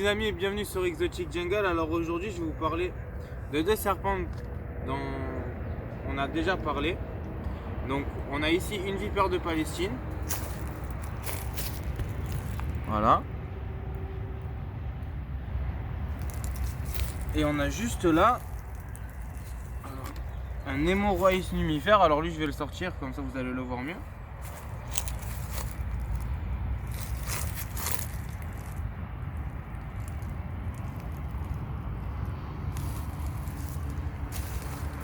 les amis et bienvenue sur Exotic Jungle. Alors aujourd'hui je vais vous parler de deux serpents dont on a déjà parlé. Donc on a ici une vipère de Palestine. Voilà. Et on a juste là un Hémorrhoïs numifère. Alors lui je vais le sortir comme ça vous allez le voir mieux.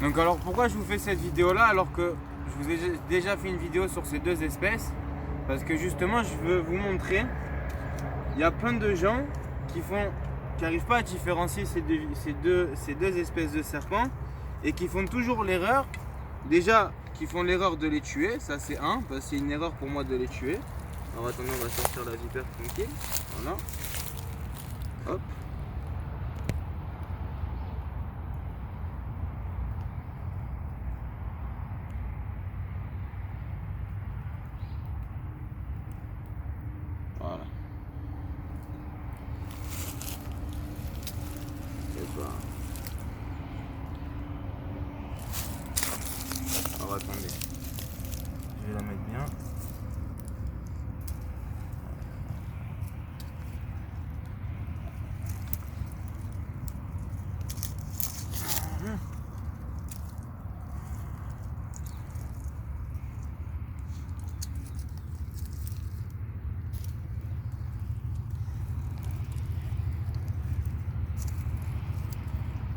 Donc alors pourquoi je vous fais cette vidéo là alors que je vous ai déjà fait une vidéo sur ces deux espèces? Parce que justement je veux vous montrer, il y a plein de gens qui n'arrivent pas à différencier ces deux espèces de serpents et qui font toujours l'erreur, déjà qui font l'erreur de les tuer, ça c'est un, parce que c'est une erreur pour moi de les tuer. Alors attendez, on va sortir la vipère tranquille, voilà, hop. Voilà. Alors attendez, je vais la mettre bien.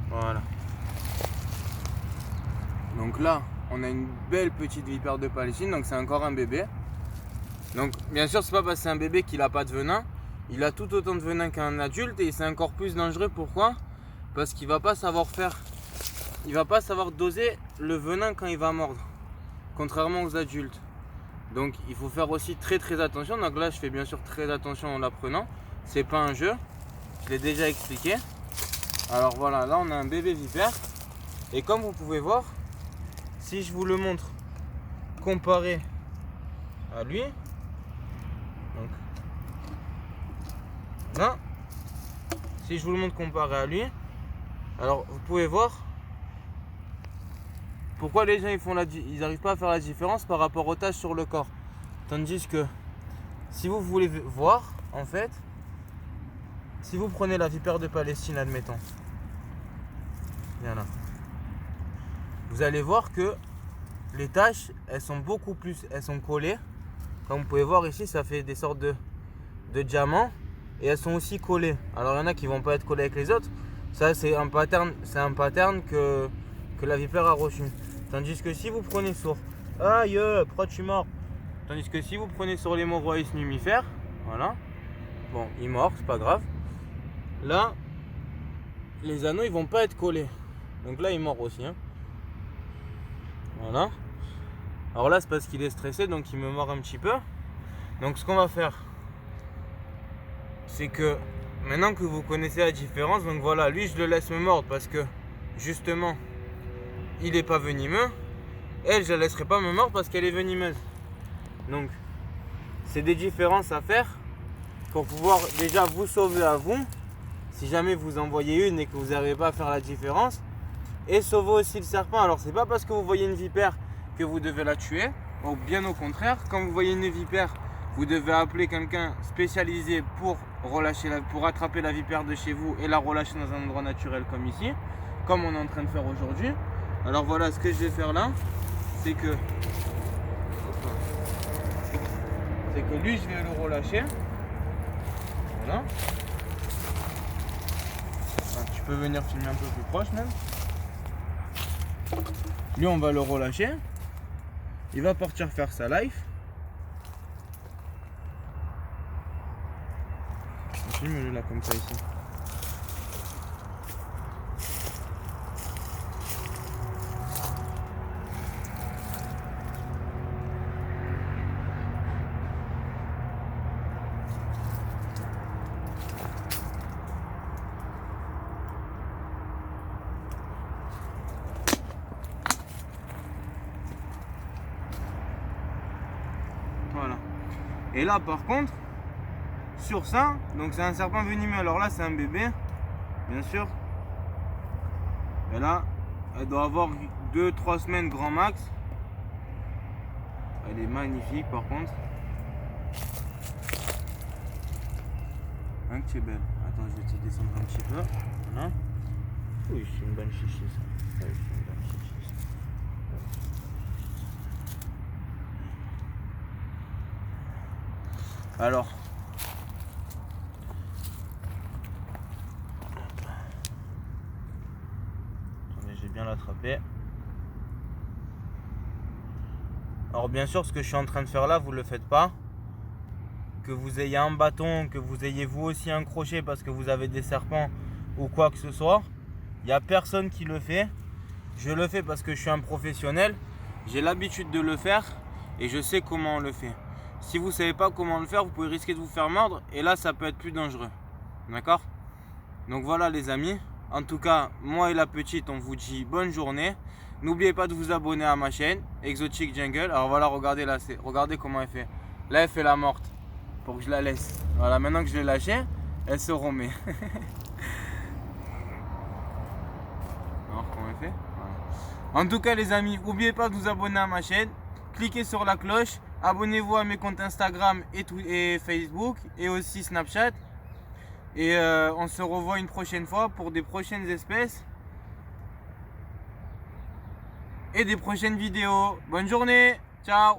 Voilà. Donc là, on a une belle petite vipère de Palestine, donc c'est encore un bébé. Donc bien sûr, c'est pas parce que c'est un bébé qu'il a pas de venin. Il a tout autant de venin qu'un adulte et c'est encore plus dangereux. Pourquoi? Parce qu'il va pas savoir doser le venin quand il va mordre, contrairement aux adultes. Donc il faut faire aussi très attention. Donc là, je fais bien sûr très attention en l'apprenant. C'est pas un jeu, je l'ai déjà expliqué. Alors voilà, là on a un bébé vipère et comme vous pouvez voir, si je vous le montre comparé à lui, donc là, si je vous le montre comparé à lui, alors vous pouvez voir pourquoi les gens ils n'arrivent pas à faire la différence par rapport aux taches sur le corps. Tandis que si vous voulez voir, en fait, si vous prenez la vipère de Palestine, admettons, voilà, vous allez voir que les taches, elles sont collées. Comme vous pouvez voir ici, ça fait des sortes de diamants et elles sont aussi collées. Alors il y en a qui vont pas être collées avec les autres. Ça c'est un pattern que la vipère a reçu. Tandis que si vous prenez sur aïe, pourquoi tu mords? Tandis que si vous prenez sur l'Hémorrhoïs numifère, voilà, bon, il mord, c'est pas grave. Là, les anneaux ils vont pas être collés. Donc là, il mord aussi. Hein. Voilà. Alors là, c'est parce qu'il est stressé, donc il me mord un petit peu. Donc ce qu'on va faire, c'est que maintenant que vous connaissez la différence, donc voilà, lui je le laisse me mordre parce que justement, il est pas venimeux. Elle, je la laisserai pas me mordre parce qu'elle est venimeuse. Donc, c'est des différences à faire pour pouvoir déjà vous sauver à vous, si jamais vous en voyez une et que vous n'arrivez pas à faire la différence, et sauver aussi le serpent. Alors c'est pas parce que vous voyez une vipère que vous devez la tuer, ou bien au contraire, quand vous voyez une vipère, vous devez appeler quelqu'un spécialisé pour attraper la vipère de chez vous et la relâcher dans un endroit naturel comme ici, comme on est en train de faire aujourd'hui. Alors voilà, ce que je vais faire là, c'est que lui je vais le relâcher. Voilà. Tu peux venir filmer un peu plus proche même. Lui on va le relâcher. Il va partir faire sa life. Filme-le là comme ça ici. Voilà. Et là par contre, sur ça. Donc c'est un serpent venimeux. Alors là c'est un bébé, bien sûr. Et là, elle doit avoir 2-3 semaines grand max. Elle est magnifique par contre. Hein, que tu es belle. Attends, je vais te descendre un petit peu. Voilà. Oui, c'est une bonne chichi ça. Oui, c'est une bonne chichi ça. Alors. Attendez, j'ai bien l'attrapé. Alors bien sûr, ce que je suis en train de faire là, vous ne le faites pas. Que vous ayez un bâton, que vous ayez vous aussi un crochet parce que vous avez des serpents ou quoi que ce soit. Il n'y a personne qui le fait. Je le fais parce que je suis un professionnel. J'ai l'habitude de le faire et je sais comment on le fait. Si vous ne savez pas comment le faire, vous pouvez risquer de vous faire mordre et là, ça peut être plus dangereux. D'accord? Donc voilà les amis. En tout cas, moi et la petite, on vous dit bonne journée. N'oubliez pas de vous abonner à ma chaîne, Exotic Jungle. Alors voilà, regardez là, regardez comment elle fait. Là, elle fait la morte pour que je la laisse. Voilà, maintenant que je l'ai lâchée, elle se remet. Alors, comment elle fait? Voilà. En tout cas, les amis, n'oubliez pas de vous abonner à ma chaîne. Cliquez sur la cloche. Abonnez-vous à mes comptes Instagram et Facebook et aussi Snapchat. Et on se revoit une prochaine fois pour des prochaines espèces et des prochaines vidéos. Bonne journée, ciao.